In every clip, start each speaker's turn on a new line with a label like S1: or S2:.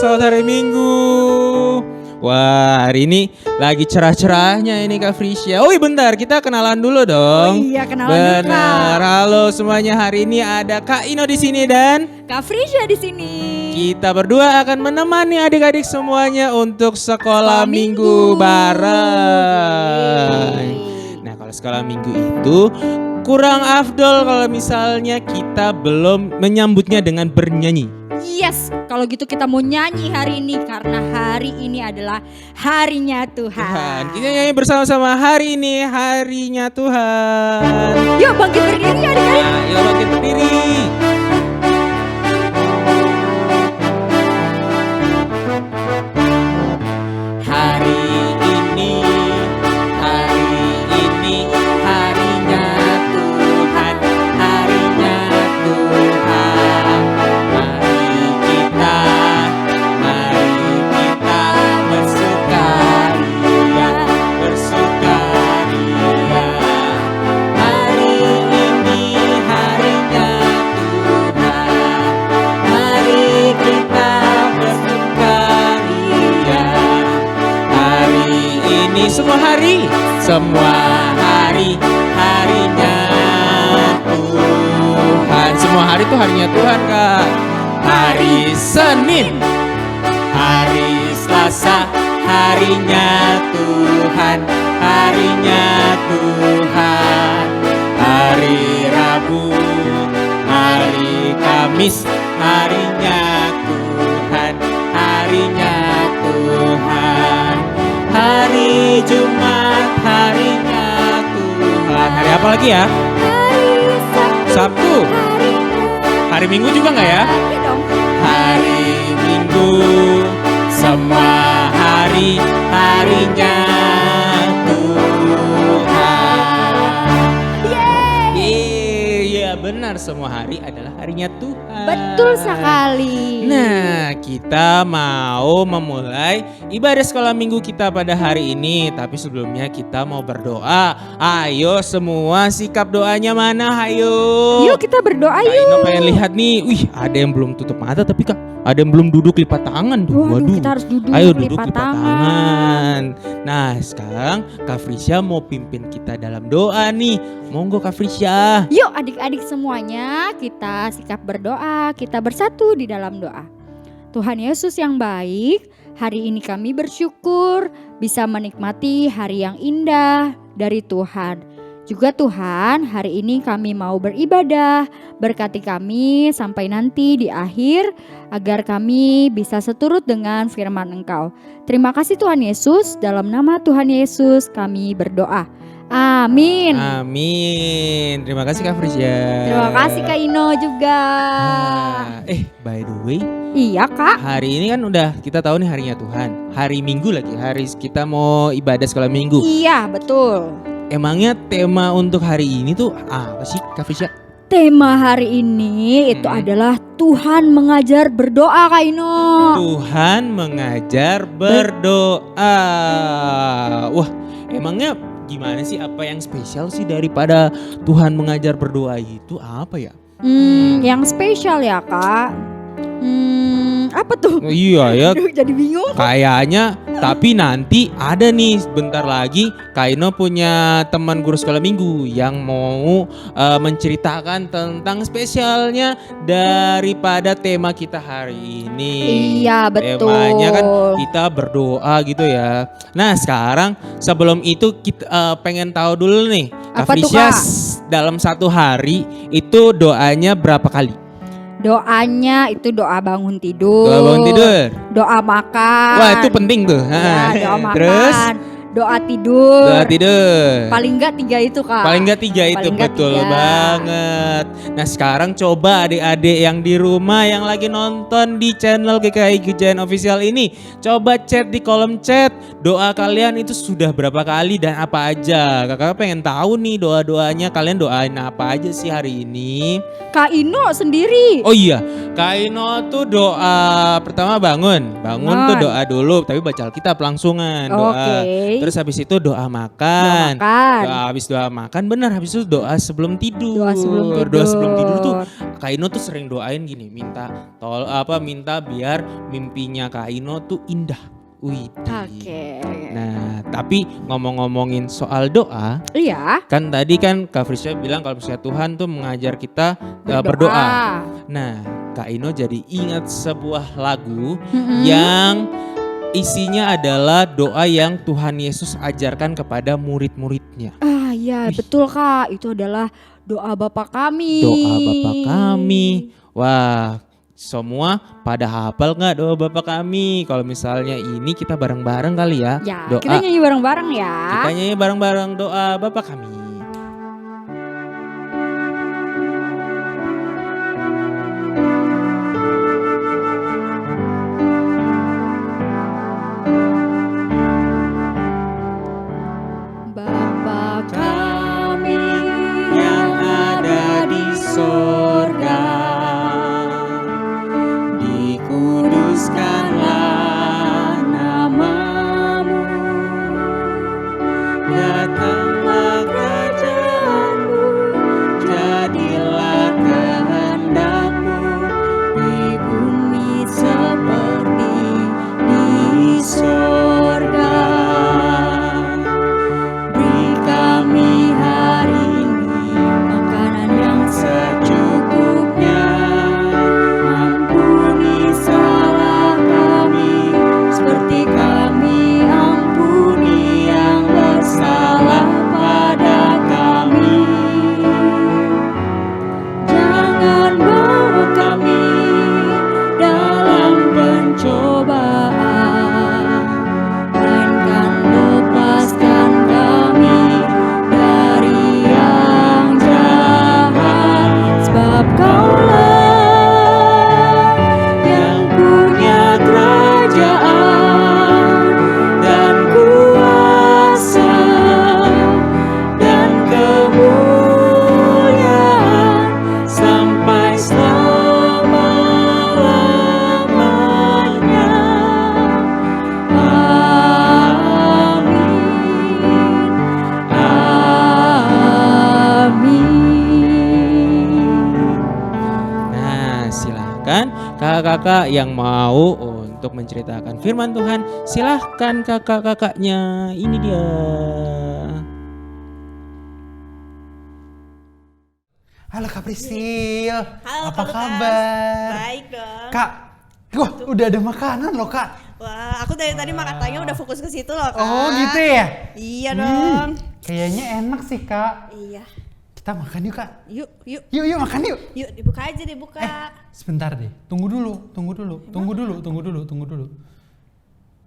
S1: selamat hari Minggu. Wah, hari ini lagi cerah-cerahnya ini Kak Frisya. Oh iya bentar, kita kenalan dulu dong.
S2: Oh iya, kenalan dulu, Kak.
S1: Benar. Halo semuanya, hari ini ada Kak Ino di sini dan
S2: Kak Frisya di sini.
S1: kita berdua akan menemani adik-adik semuanya untuk sekolah minggu bareng. Nah, kalau sekolah minggu itu kurang afdol kalau misalnya kita belum menyambutnya dengan bernyanyi.
S2: Yes, kalau gitu kita mau nyanyi hari ini karena hari ini adalah harinya Tuhan.
S1: Kita nyanyi bersama-sama, hari ini harinya Tuhan.
S2: Yuk bangkit berdiri adik-adik.
S1: Nah, yuk bangkit berdiri. Hari ini harinya Tuhan, harinya Tuhan. Mari kita bersukaria. Hari ini harinya Tuhan, mari kita bersukaria. Hari ini semua hari harinya Tuhan. Semua hari itu harinya Tuhan, Kak. Hari Senin, hari Selasa, harinya Tuhan, harinya Tuhan. Hari Rabu, hari Kamis, harinya Tuhan, harinya Tuhan. Hari Jumat, harinya Tuhan. Hari apa lagi ya?
S2: Hari
S1: Sabtu. Hari Minggu juga nggak ya?
S2: Iya dong.
S1: Hari Minggu, semua hari harinya Tuhan. Iya benar, semua hari adalah harinya Tuhan.
S2: Betul sekali.
S1: Nah, kita mau memulai ibadah sekolah minggu kita pada hari ini. Tapi sebelumnya kita mau berdoa. Ayo semua, sikap doanya mana? Ayo.
S2: Yuk kita berdoa
S1: Kak
S2: yuk.
S1: Ino pengen lihat nih. Wih, ada yang belum tutup mata tapi Kak, ada yang belum duduk lipat tangan tuh.
S2: Waduh, kita harus duduk
S1: Ayo duduk
S2: lipat
S1: lipat tangan. Nah, sekarang Kak Frisya mau pimpin kita dalam doa nih. Monggo Kak Frisya.
S2: Yuk adik-adik semuanya kita sikap berdoa, kita bersatu di dalam doa. Tuhan Yesus yang baik, hari ini kami bersyukur bisa menikmati hari yang indah dari Tuhan. Juga Tuhan, hari ini kami mau beribadah, berkati kami sampai nanti di akhir agar kami bisa seturut dengan firman Engkau. Terima kasih Tuhan Yesus, dalam nama Tuhan Yesus kami berdoa. Amin.
S1: Amin. Terima kasih Kak Frisya.
S2: Terima kasih Kak Ino juga.
S1: By the way,
S2: Iya Kak.
S1: hari ini kan udah kita tahu nih harinya Tuhan. Hari Minggu lagi, hari kita mau ibadah sekolah minggu.
S2: Iya betul.
S1: Emangnya tema untuk hari ini tuh apa sih Kak Frisya?
S2: Tema hari ini itu adalah Tuhan mengajar berdoa Kak Ino.
S1: Tuhan mengajar berdoa. Wah, emangnya gimana sih, apa yang spesial sih daripada Tuhan mengajar berdoa itu apa ya?
S2: Yang spesial ya Kak. Apa tuh?
S1: Iya ya,
S2: Aduh, jadi bingung.
S1: kayaknya. Tapi nanti ada nih bentar lagi Kak Ino punya teman guru sekolah minggu yang mau menceritakan tentang spesialnya daripada tema kita hari ini.
S2: Iya betul.
S1: Temanya kan kita berdoa gitu ya. Nah sekarang sebelum itu kita pengen tahu dulu nih, Kak
S2: Apa tuh,
S1: Frisya,
S2: Kak?
S1: dalam satu hari itu doanya berapa kali?
S2: Doanya itu doa bangun tidur.
S1: Doa bangun tidur.
S2: Doa makan.
S1: Wah itu penting tuh.
S2: Ya, doa makan.
S1: Terus
S2: doa tidur.
S1: doa tidur.
S2: Paling enggak 3 itu Kak.
S1: Paling enggak 3 itu,
S2: Paling nggak
S1: betul
S2: 3.
S1: banget. Nah sekarang coba adik-adik yang di rumah yang lagi nonton di channel GKI Gujayan Official ini, coba chat di kolom chat doa kalian itu sudah berapa kali dan apa aja. Kakak pengen tahu nih doa-doanya kalian doain apa aja sih hari ini.
S2: Kak Ino sendiri.
S1: Oh iya, Kak Ino tuh doa pertama bangun tuh doa dulu, tapi baca Alkitab langsungan doa.
S2: Oke.
S1: Terus habis itu doa makan.
S2: Doa makan.
S1: Habis doa makan benar, habis itu doa sebelum tidur.
S2: Doa sebelum tidur.
S1: Doa sebelum tidur tuh Kak Ino tuh sering doain gini, minta biar mimpinya Kak Ino tuh indah. Wih.
S2: Oke.
S1: Nah, tapi ngomongin soal doa,
S2: Iya.
S1: kan tadi kan Kak Frisya bilang kalau misalnya Tuhan tuh mengajar kita berdoa. Nah, Kak Ino jadi ingat sebuah lagu yang isinya adalah doa yang Tuhan Yesus ajarkan kepada murid-muridnya.
S2: Iya betul Kak, itu adalah doa Bapa kami.
S1: Doa Bapa kami. Wah, semua pada hafal nggak doa Bapa kami? Kalau misalnya ini kita bareng-bareng kali ya.
S2: Ya,
S1: Doa.
S2: kita nyanyi bareng-bareng ya.
S1: Kita nyanyi bareng-bareng doa Bapa kami.
S2: Bapa kami
S1: Yang ada di sorga, dikuduskanlah namamu, datanglah kerajaanmu, jadilah kehendakmu di bumi seperti di sorga. Beri kami hari ini makanan yang secukupnya, ampuni salah kami seperti kami ampuni yang bersalah pada kami. Jangan bawa kami dalam pencobaan, melainkan lepaskan kami dari yang jahat. Sebab Kaulah yang punya kerajaan dan kuasa dan kemuliaan sampai selama-lamanya. Amin. Nah, silahkan kakak-kakak yang mau untuk menceritakan firman Tuhan, silahkan kakak-kakaknya. Ini dia.
S3: Halo Kak Priscil,
S4: Halo,
S3: apa
S4: Kak Lukas.
S3: kabar?
S4: Baik dong.
S3: Kak, wah udah ada makanan loh Kak.
S4: Wah, aku dari tadi katanya udah fokus ke situ loh, Kak.
S3: Oh gitu ya?
S4: Iya dong.
S3: Kayaknya enak sih Kak.
S4: Iya.
S3: Kita makan yuk Kak.
S4: Yuk, yuk.
S3: Yuk makan yuk.
S4: Yuk, dibuka aja, dibuka.
S3: Sebentar deh, tunggu dulu.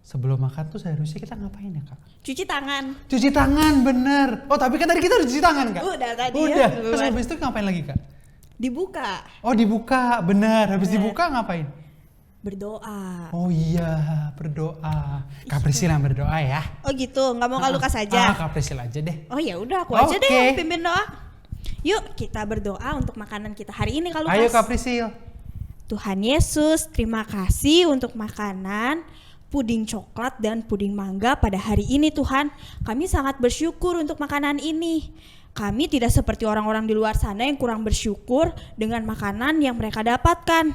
S3: Sebelum makan tuh seharusnya kita ngapain ya Kak?
S4: Cuci tangan.
S3: Cuci tangan, bener. Oh tapi kan tadi kita udah cuci tangan Kak?
S4: Udah tadi
S3: Udah,
S4: ya.
S3: terus habis itu ngapain lagi Kak?
S4: Dibuka.
S3: Oh dibuka, bener. Habis dibuka ngapain?
S4: Berdoa.
S3: Oh iya, berdoa. Kak Priscil yang berdoa ya.
S4: Oh gitu, nggak mau Kak Lukas aja?
S3: Kak Priscil aja deh.
S4: Oh ya udah, aku aja deh
S3: Oke.
S4: yang pimpin doa. Yuk, kita berdoa untuk makanan kita hari ini, Kak Lukas.
S3: Ayo Kak Priscil.
S4: Tuhan Yesus, terima kasih untuk makanan puding coklat dan puding mangga pada hari ini Tuhan. Kami sangat bersyukur untuk makanan ini. Kami tidak seperti orang-orang di luar sana yang kurang bersyukur dengan makanan yang mereka dapatkan.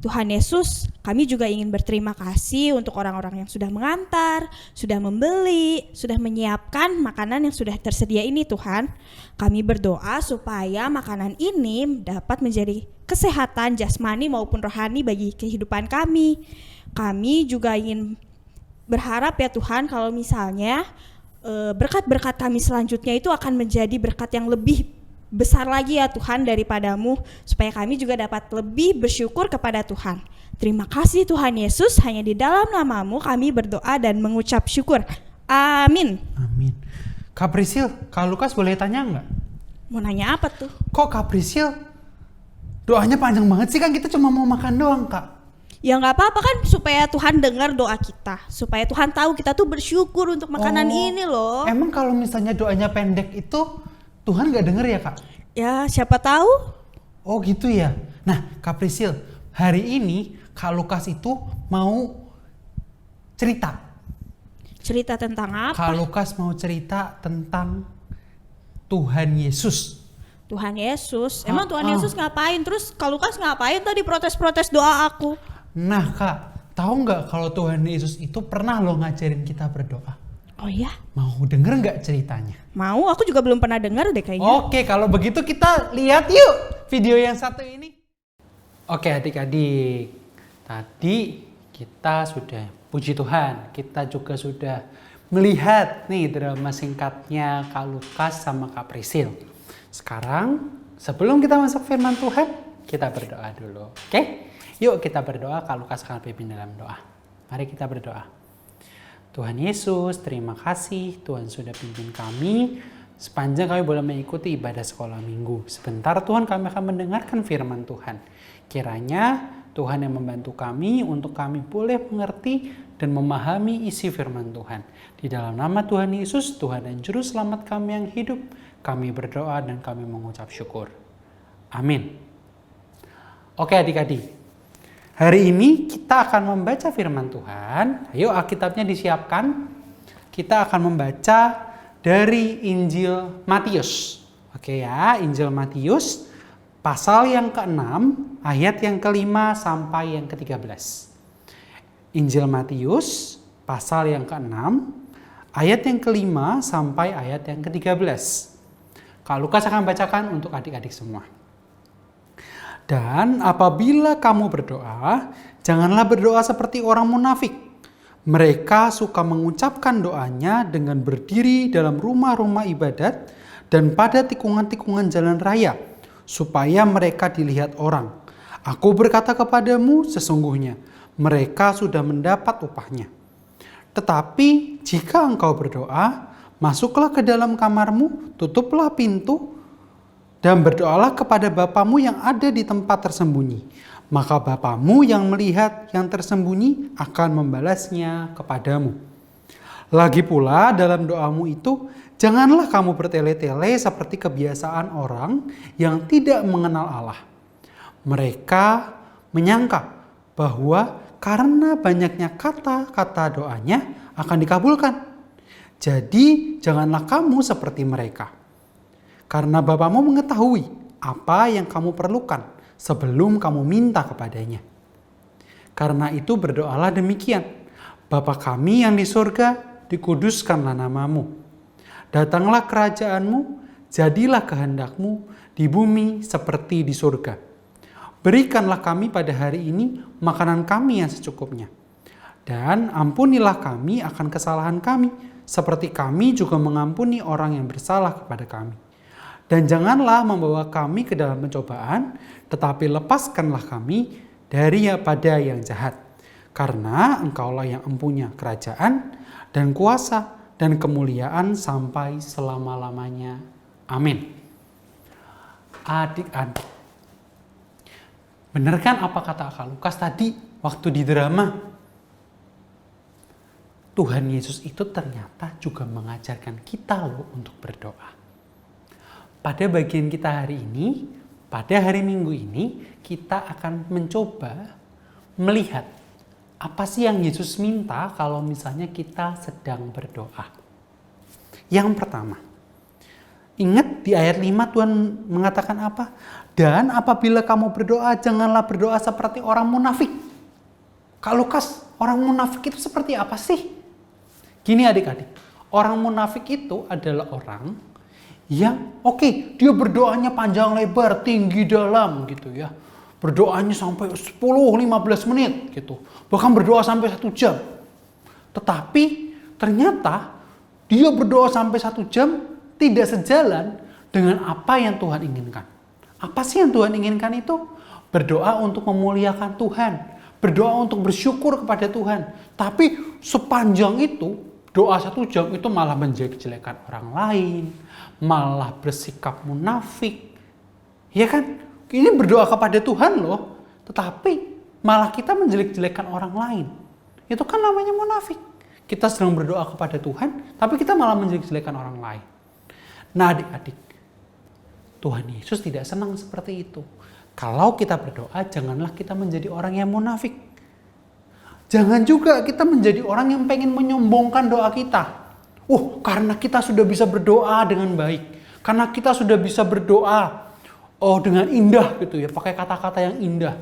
S4: Tuhan Yesus, kami juga ingin berterima kasih untuk orang-orang yang sudah mengantar, sudah membeli, sudah menyiapkan makanan yang sudah tersedia ini Tuhan. Kami berdoa supaya makanan ini dapat menjadi kesehatan jasmani maupun rohani bagi kehidupan kami. Kami juga ingin berharap ya Tuhan kalau misalnya berkat-berkat kami selanjutnya itu akan menjadi berkat yang lebih besar lagi ya Tuhan daripadamu, supaya kami juga dapat lebih bersyukur kepada Tuhan. Terima kasih Tuhan Yesus, hanya di dalam namamu kami berdoa dan mengucap syukur. Amin.
S3: Amin. Kak Priscil, Kak Lukas boleh tanya nggak?
S4: Mau nanya apa tuh?
S3: Kok Kak Priscil doanya panjang banget sih, kan kita cuma mau makan doang Kak.
S4: Ya nggak apa-apa kan, supaya Tuhan dengar doa kita, supaya Tuhan tahu kita tuh bersyukur untuk makanan ini loh.
S3: Emang kalau misalnya doanya pendek itu Tuhan nggak denger ya Kak?
S4: Ya siapa tahu.
S3: Oh gitu ya. Nah Kak Priscil, hari ini Kak Lukas itu mau cerita.
S4: Cerita tentang apa?
S3: Kak Lukas mau cerita tentang Tuhan Yesus.
S4: Tuhan Yesus. Emang Tuhan Yesus ngapain? Terus Kak Lukas ngapain tadi protes-protes doa aku?
S3: Nah Kak, tahu nggak kalau Tuhan Yesus itu pernah loh ngajarin kita berdoa?
S4: Oh iya?
S3: Mau denger nggak ceritanya?
S4: Mau, aku juga belum pernah dengar deh kayaknya.
S3: Oke, kalau begitu kita lihat yuk video yang satu ini. Oke adik-adik, tadi kita sudah, puji Tuhan, kita juga sudah melihat nih drama singkatnya Kak Lukas sama Kak Prisil. Sekarang sebelum kita masuk firman Tuhan, kita berdoa dulu. Oke? Yuk kita berdoa, Kak Lukas akan pimpin dalam doa. Mari kita berdoa. Tuhan Yesus, terima kasih Tuhan sudah pimpin kami sepanjang kami boleh mengikuti ibadah sekolah minggu. Sebentar Tuhan kami akan mendengarkan firman Tuhan. Kiranya Tuhan yang membantu kami untuk kami boleh mengerti dan memahami isi firman Tuhan. Di dalam nama Tuhan Yesus, Tuhan dan Juru Selamat kami yang hidup, kami berdoa dan kami mengucap syukur. Amin. Oke adik-adik, hari ini kita akan membaca firman Tuhan. Ayo Alkitabnya disiapkan. Kita akan membaca dari Injil Matius. Oke ya, Injil Matius pasal yang ke-6, ayat yang ke-5 sampai yang ke-13. Injil Matius pasal yang ke-6, ayat yang ke-5 sampai ayat yang ke-13. Kak Lukas akan bacakan untuk adik-adik semua. Dan apabila kamu berdoa, janganlah berdoa seperti orang munafik. Mereka suka mengucapkan doanya dengan berdiri dalam rumah-rumah ibadat dan pada tikungan-tikungan jalan raya, supaya mereka dilihat orang. Aku berkata kepadamu, sesungguhnya mereka sudah mendapat upahnya. Tetapi jika engkau berdoa, masuklah ke dalam kamarmu, tutuplah pintu, dan berdoalah kepada Bapamu yang ada di tempat tersembunyi. Maka Bapamu yang melihat yang tersembunyi akan membalasnya kepadamu. Lagi pula dalam doamu itu, janganlah kamu bertele-tele seperti kebiasaan orang yang tidak mengenal Allah. Mereka menyangka bahwa karena banyaknya kata-kata doanya akan dikabulkan. Jadi janganlah kamu seperti mereka. Karena Bapamu mengetahui apa yang kamu perlukan sebelum kamu minta kepadanya. Karena itu berdoalah demikian. Bapa kami yang di surga, dikuduskanlah namamu. Datanglah kerajaanmu, jadilah kehendakmu di bumi seperti di surga. Berikanlah kami pada hari ini makanan kami yang secukupnya. Dan ampunilah kami akan kesalahan kami, seperti kami juga mengampuni orang yang bersalah kepada kami. Dan janganlah membawa kami ke dalam pencobaan, tetapi lepaskanlah kami daripada yang jahat. Karena engkaulah yang empunya kerajaan dan kuasa dan kemuliaan sampai selama-lamanya. Amin. Adik-adik, benar kan apa kata Kak Lukas tadi waktu di drama? Tuhan Yesus itu ternyata juga mengajarkan kita loh untuk berdoa. Pada bagian kita hari ini, pada hari Minggu ini, kita akan mencoba melihat apa sih yang Yesus minta kalau misalnya kita sedang berdoa. Yang pertama, ingat di ayat 5 Tuhan mengatakan apa? Dan apabila kamu berdoa, janganlah berdoa seperti orang munafik. Kak Lukas, orang munafik itu seperti apa sih? Gini adik-adik, orang munafik itu adalah orang yang dia berdoanya panjang lebar, tinggi dalam gitu ya. Berdoanya sampai 10-15 menit gitu. Bahkan berdoa sampai 1 jam. Tetapi ternyata dia berdoa sampai 1 jam tidak sejalan dengan apa yang Tuhan inginkan. Apa sih yang Tuhan inginkan itu? Berdoa untuk memuliakan Tuhan. Berdoa untuk bersyukur kepada Tuhan. Tapi sepanjang itu, doa 1 jam itu malah menjelek-jelekan orang lain, malah bersikap munafik. Ya kan? Ini berdoa kepada Tuhan loh, tetapi malah kita menjelek-jelekan orang lain. Itu kan namanya munafik. Kita sedang berdoa kepada Tuhan, tapi kita malah menjelek-jelekan orang lain. Nah adik-adik, Tuhan Yesus tidak senang seperti itu. Kalau kita berdoa, janganlah kita menjadi orang yang munafik. Jangan juga kita menjadi orang yang pengen menyombongkan doa kita. Karena kita sudah bisa berdoa dengan baik. Karena kita sudah bisa berdoa dengan indah gitu ya, pakai kata-kata yang indah.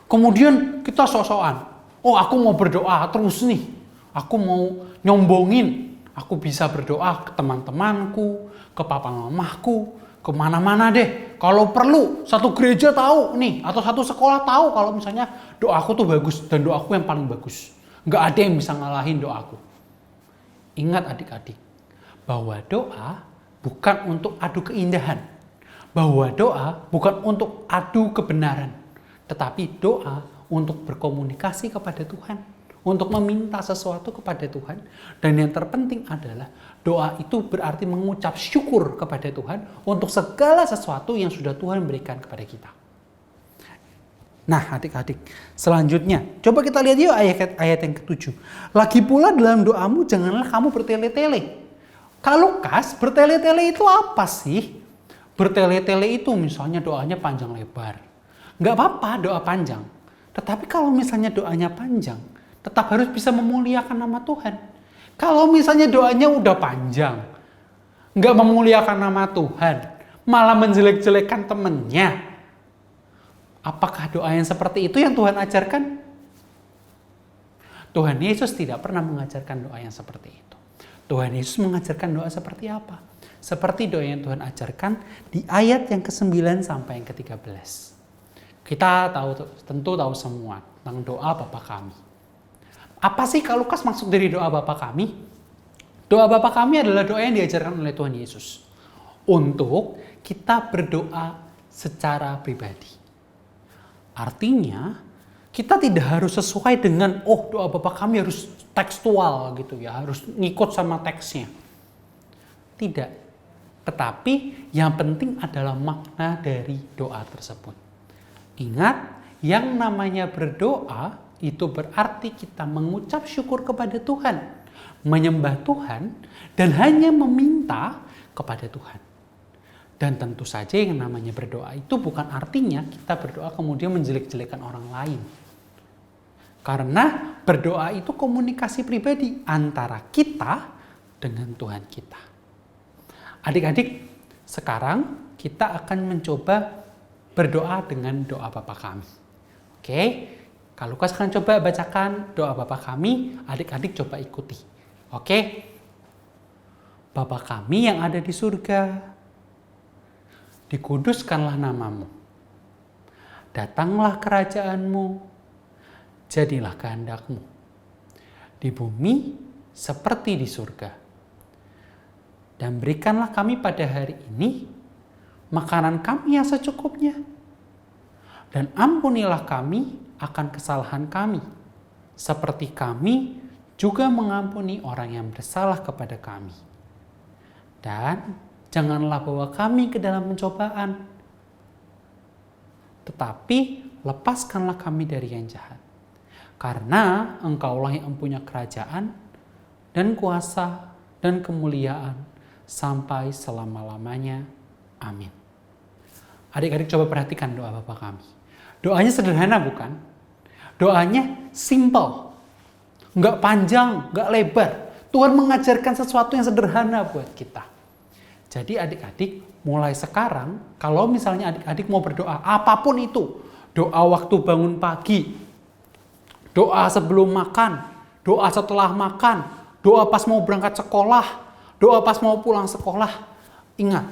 S3: Kemudian kita sok-sokan, aku mau berdoa terus nih. Aku mau nyombongin, aku bisa berdoa ke teman-temanku, ke papa mamaku, kemana-mana deh. Kalau perlu satu gereja tahu nih, atau satu sekolah tahu kalau misalnya doaku tuh bagus dan doaku yang paling bagus. Nggak ada yang bisa ngalahin doaku. Ingat adik-adik, bahwa doa bukan untuk adu keindahan. Bahwa doa bukan untuk adu kebenaran. Tetapi doa untuk berkomunikasi kepada Tuhan. Untuk meminta sesuatu kepada Tuhan. Dan yang terpenting adalah doa itu berarti mengucap syukur kepada Tuhan untuk segala sesuatu yang sudah Tuhan berikan kepada kita. Nah adik-adik, selanjutnya coba kita lihat yuk ayat yang ke-7. Lagi pula dalam doamu janganlah kamu bertele-tele. Kak Lukas, bertele-tele itu apa sih? Bertele-tele itu misalnya doanya panjang lebar. Nggak apa-apa doa panjang. Tetapi kalau misalnya doanya panjang, tetap harus bisa memuliakan nama Tuhan. Kalau misalnya doanya udah panjang, nggak memuliakan nama Tuhan, malah menjelek-jelekan temennya, apakah doa yang seperti itu yang Tuhan ajarkan? Tuhan Yesus tidak pernah mengajarkan doa yang seperti itu. Tuhan Yesus mengajarkan doa seperti apa? Seperti doa yang Tuhan ajarkan di ayat yang ke-9 sampai yang ke-13. Kita tentu tahu semua tentang doa Bapa kami. Apa sih Kak Lukas maksud dari doa Bapa kami? Doa Bapa kami adalah doa yang diajarkan oleh Tuhan Yesus untuk kita berdoa secara pribadi. Artinya kita tidak harus sesuai dengan doa Bapa kami harus tekstual gitu ya, harus ngikut sama teksnya. Tidak. Tetapi yang penting adalah makna dari doa tersebut. Ingat, yang namanya berdoa itu berarti kita mengucap syukur kepada Tuhan, menyembah Tuhan, dan hanya meminta kepada Tuhan. Dan tentu saja yang namanya berdoa itu bukan artinya kita berdoa kemudian menjelek-jelekan orang lain. Karena berdoa itu komunikasi pribadi antara kita dengan Tuhan kita. Adik-adik, sekarang kita akan mencoba berdoa dengan doa Bapa kami. Oke, Kak Lukas akan coba bacakan doa Bapa kami, adik-adik coba ikuti. Oke, Bapa kami yang ada di surga, dikuduskanlah namamu. Datanglah kerajaanmu, jadilah kehendakmu. Di bumi seperti di surga. Dan berikanlah kami pada hari ini makanan kami yang secukupnya. Dan ampunilah kami akan kesalahan kami, seperti kami juga mengampuni orang yang bersalah kepada kami. Dan janganlah bawa kami ke dalam pencobaan, tetapi lepaskanlah kami dari yang jahat. Karena Engkaulah yang mempunyai kerajaan dan kuasa dan kemuliaan sampai selama-lamanya. Amin. Adik-adik coba perhatikan doa Bapa kami. Doanya sederhana bukan? Doanya simple. Nggak panjang, nggak lebar. Tuhan mengajarkan sesuatu yang sederhana buat kita. Jadi adik-adik mulai sekarang kalau misalnya adik-adik mau berdoa apapun itu. Doa waktu bangun pagi. Doa sebelum makan. Doa setelah makan. Doa pas mau berangkat sekolah. Doa pas mau pulang sekolah. Ingat.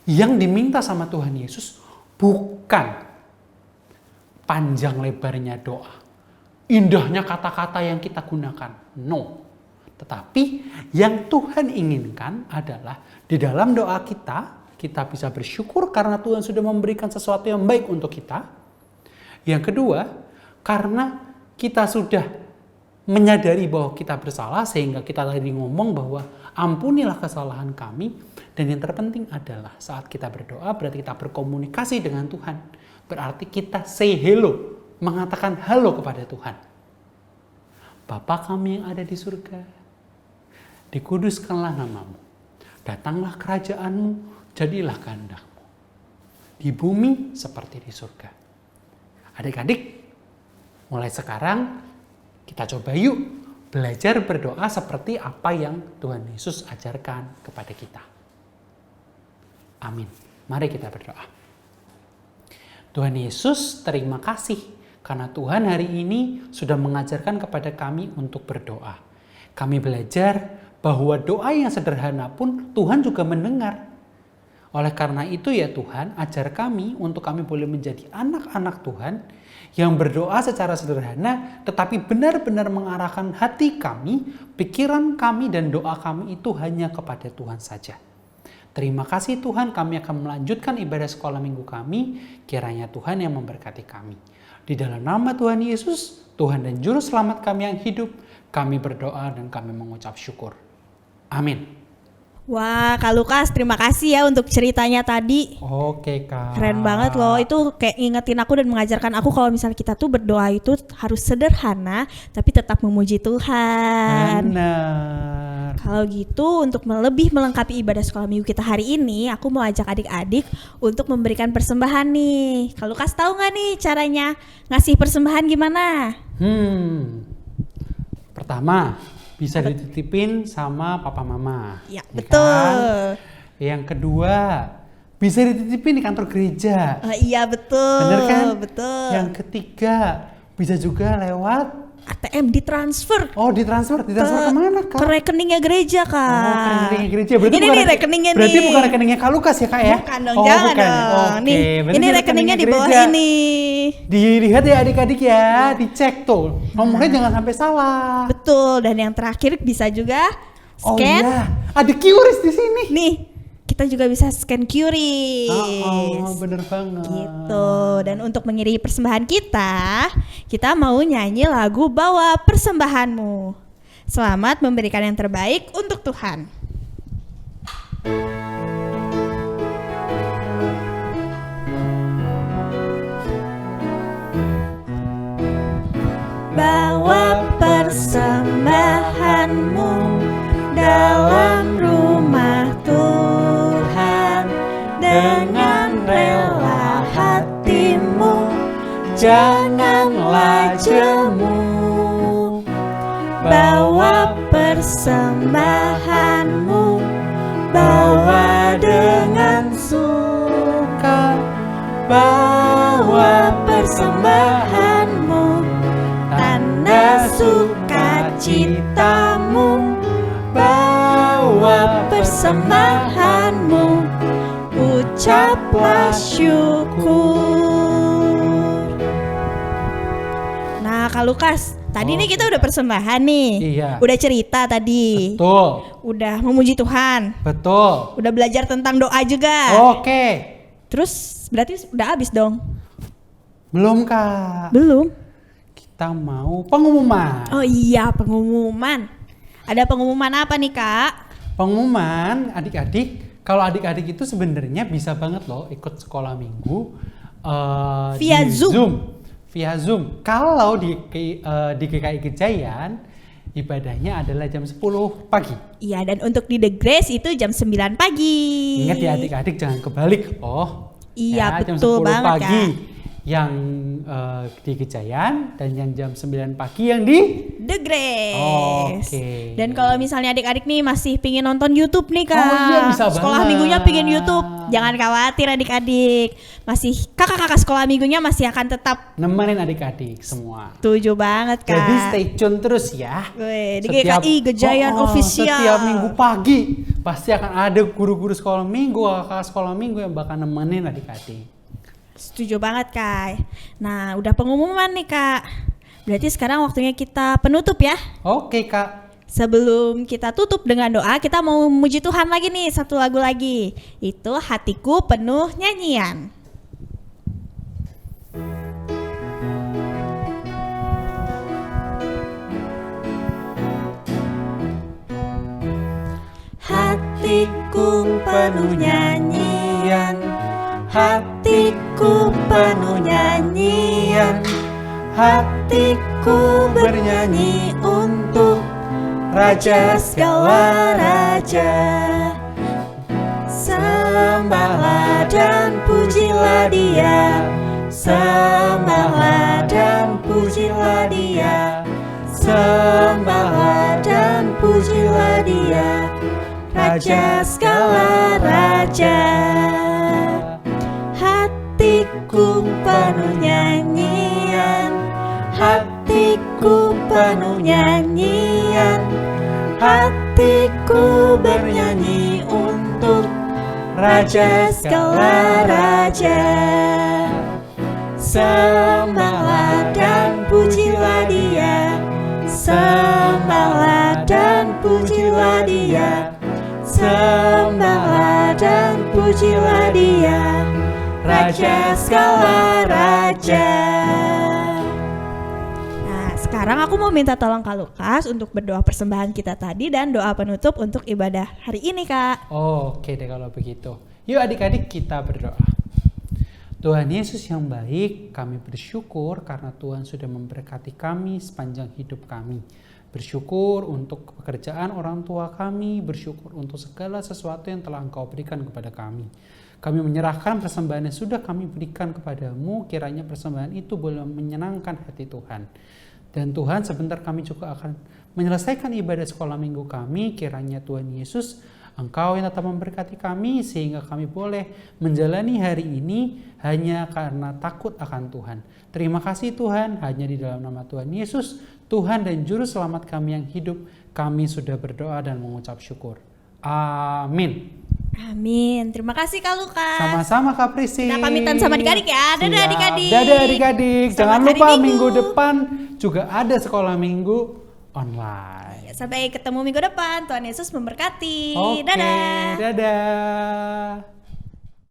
S3: Yang diminta sama Tuhan Yesus bukan panjang lebarnya doa, indahnya kata-kata yang kita gunakan. No. Tetapi yang Tuhan inginkan adalah di dalam doa kita bisa bersyukur karena Tuhan sudah memberikan sesuatu yang baik untuk kita. Yang kedua, karena kita sudah menyadari bahwa kita bersalah sehingga kita tadi ngomong bahwa ampunilah kesalahan kami. Dan yang terpenting adalah saat kita berdoa berarti kita berkomunikasi dengan Tuhan. Berarti kita say hello, mengatakan halo kepada Tuhan. Bapa kami yang ada di surga, dikuduskanlah namamu. Datanglah kerajaanmu, jadilah kehendakmu. Di bumi seperti di surga. Adik-adik, mulai sekarang kita coba yuk belajar berdoa seperti apa yang Tuhan Yesus ajarkan kepada kita. Amin. Mari kita berdoa. Tuhan Yesus, terima kasih karena Tuhan hari ini sudah mengajarkan kepada kami untuk berdoa. Kami belajar bahwa doa yang sederhana pun Tuhan juga mendengar. Oleh karena itu ya Tuhan, ajar kami untuk kami boleh menjadi anak-anak Tuhan yang berdoa secara sederhana tetapi benar-benar mengarahkan hati kami, pikiran kami dan doa kami itu hanya kepada Tuhan saja. Terima kasih Tuhan, kami akan melanjutkan ibadah sekolah minggu kami, kiranya Tuhan yang memberkati kami. Di dalam nama Tuhan Yesus, Tuhan dan Juru Selamat kami yang hidup, kami berdoa dan kami mengucap syukur. Amin.
S4: Wah, Kak Lukas, terima kasih ya untuk ceritanya tadi.
S3: Oke Kak.
S4: Keren banget loh, itu kayak ngingetin aku dan mengajarkan aku kalau misalnya kita tuh berdoa itu harus sederhana tapi tetap memuji Tuhan.
S3: Benar.
S4: Kalau gitu untuk lebih melengkapi ibadah sekolah minggu kita hari ini, aku mau ajak adik-adik untuk memberikan persembahan nih. Kak Lukas tahu nggak nih caranya ngasih persembahan gimana?
S3: Pertama, bisa dititipin sama papa mama.
S4: Ya,
S3: kan?
S4: betul.
S3: Yang kedua, bisa dititipin di kantor gereja.
S4: Iya betul.
S3: Bener kan?
S4: Betul.
S3: Yang ketiga, bisa juga lewat
S4: ATM ditransfer.
S3: Oh, ditransfer kemana Kak?
S4: Ke rekeningnya gereja, Kak.
S3: Oh, ke rekeningnya gereja. Berarti
S4: ini
S3: bukan
S4: nih rekeningnya nih.
S3: Berarti bukan rekeningnya Kak Lukas ya Kak ya?
S4: Bukan dong, jangan
S3: bukan.
S4: dong.
S3: Oke,
S4: Nih,
S3: berarti
S4: ini rekeningnya di bawah
S3: gereja.
S4: ini.
S3: Dilihat ya adik-adik ya, dicek tuh. Nomornya jangan sampai salah.
S4: Betul, dan yang terakhir bisa juga
S3: Oh
S4: scan.
S3: iya, ada QRIS di sini.
S4: Nih, kita juga bisa scan QRIS.
S3: Oh, bener banget.
S4: Gitu. Dan untuk mengiringi persembahan kita mau nyanyi lagu Bawa Persembahanmu. Selamat memberikan yang terbaik untuk Tuhan. Bawa persembahanmu dalam rumah Tuhan dengan rela hatimu, janganlah jemu. Bawa persembahanmu, bawa dengan suka. Bawa persembahanmu, tanda sukacitamu. Bawa persembahanmu, ucaplah syukur. Nah, Kak Lukas, tadi nih kita udah persembahan nih.
S3: Iya.
S4: Udah cerita tadi.
S3: Betul.
S4: Udah memuji Tuhan.
S3: Betul.
S4: Udah belajar tentang doa juga.
S3: Oke.
S4: Terus berarti udah habis dong?
S3: Belum Kak.
S4: Belum.
S3: Kita mau pengumuman.
S4: Oh iya, pengumuman. Ada pengumuman apa nih, Kak?
S3: Pengumuman adik-adik, kalau adik-adik itu sebenarnya bisa banget loh ikut sekolah minggu
S4: Via
S3: di
S4: Zoom.
S3: Via Zoom. Kalau di GKI Gejayan ibadahnya adalah jam 10 pagi.
S4: Iya, dan untuk di The Grace itu jam 9 pagi.
S3: Ingat ya adik-adik jangan kebalik.
S4: Iya,
S3: jam
S4: betul
S3: 10
S4: banget,
S3: pagi
S4: Kak.
S3: yang di Gejayan dan yang jam 9 pagi yang di
S4: The Grace.
S3: Oke.
S4: Dan kalau misalnya adik-adik nih masih pingin nonton YouTube nih, Kak.
S3: Oh iya, bisa
S4: sekolah
S3: banget.
S4: minggunya pingin YouTube. Jangan khawatir adik-adik. Masih kakak-kakak sekolah minggunya masih akan tetap
S3: nemenin adik-adik semua.
S4: setuju banget, Kak.
S3: Jadi stay tune terus ya.
S4: Weh, di GKI Gejayan Official.
S3: Setiap minggu pagi pasti akan ada guru-guru sekolah minggu, kakak sekolah minggu yang bakal nemenin adik-adik.
S4: Setuju banget, Kak. Nah, udah pengumuman nih, Kak. Berarti sekarang waktunya kita penutup ya.
S3: Oke Kak.
S4: Sebelum kita tutup dengan doa, kita mau memuji Tuhan lagi nih, satu lagu lagi. Itu Hatiku Penuh Nyanyian. Hatiku penuh nyanyian, hatiku penuh nyanyian, hatiku bernyanyi untuk Raja segala raja. Sembahlah dan pujilah Dia, sembahlah dan pujilah Dia, sembahlah dan pujilah Dia. Raja segala raja. Hatiku penuh nyanyian, hatiku penuh nyanyian, hatiku bernyanyi untuk Raja segala raja. Sembahlah dan pujilah Dia, sembahlah dan pujilah Dia, sembahlah dan pujilah Dia, Raja segala raja. Nah, sekarang aku mau minta tolong Kak Lukas untuk berdoa persembahan kita tadi dan doa penutup untuk ibadah hari ini, Kak.
S3: Oke deh kalau begitu. Yuk adik-adik kita berdoa. Tuhan Yesus yang baik, kami bersyukur karena Tuhan sudah memberkati kami sepanjang hidup kami. Bersyukur untuk pekerjaan orang tua kami, bersyukur untuk segala sesuatu yang telah Engkau berikan kepada kami. Kami menyerahkan persembahan yang sudah kami berikan kepadamu, kiranya persembahan itu boleh menyenangkan hati Tuhan. Dan Tuhan, sebentar kami juga akan menyelesaikan ibadah sekolah minggu kami, kiranya Tuhan Yesus, Engkau yang tetap memberkati kami sehingga kami boleh menjalani hari ini hanya karena takut akan Tuhan. Terima kasih Tuhan, hanya di dalam nama Tuhan Yesus, Tuhan dan Juru Selamat kami yang hidup, kami sudah berdoa dan mengucap syukur. Amin.
S4: Amin. Terima kasih Kak Lukas.
S3: Sama-sama Kak Prisi.
S4: Kita pamitan sama adik-adik ya. Dadah
S3: Siap.
S4: adik-adik.
S3: Dadah adik-adik. Jangan
S4: Selamat
S3: lupa
S4: hari
S3: minggu depan juga ada sekolah minggu online.
S4: Sampai ketemu minggu depan. Tuhan Yesus memberkati.
S3: Oke,
S4: Dadah.
S3: dadah.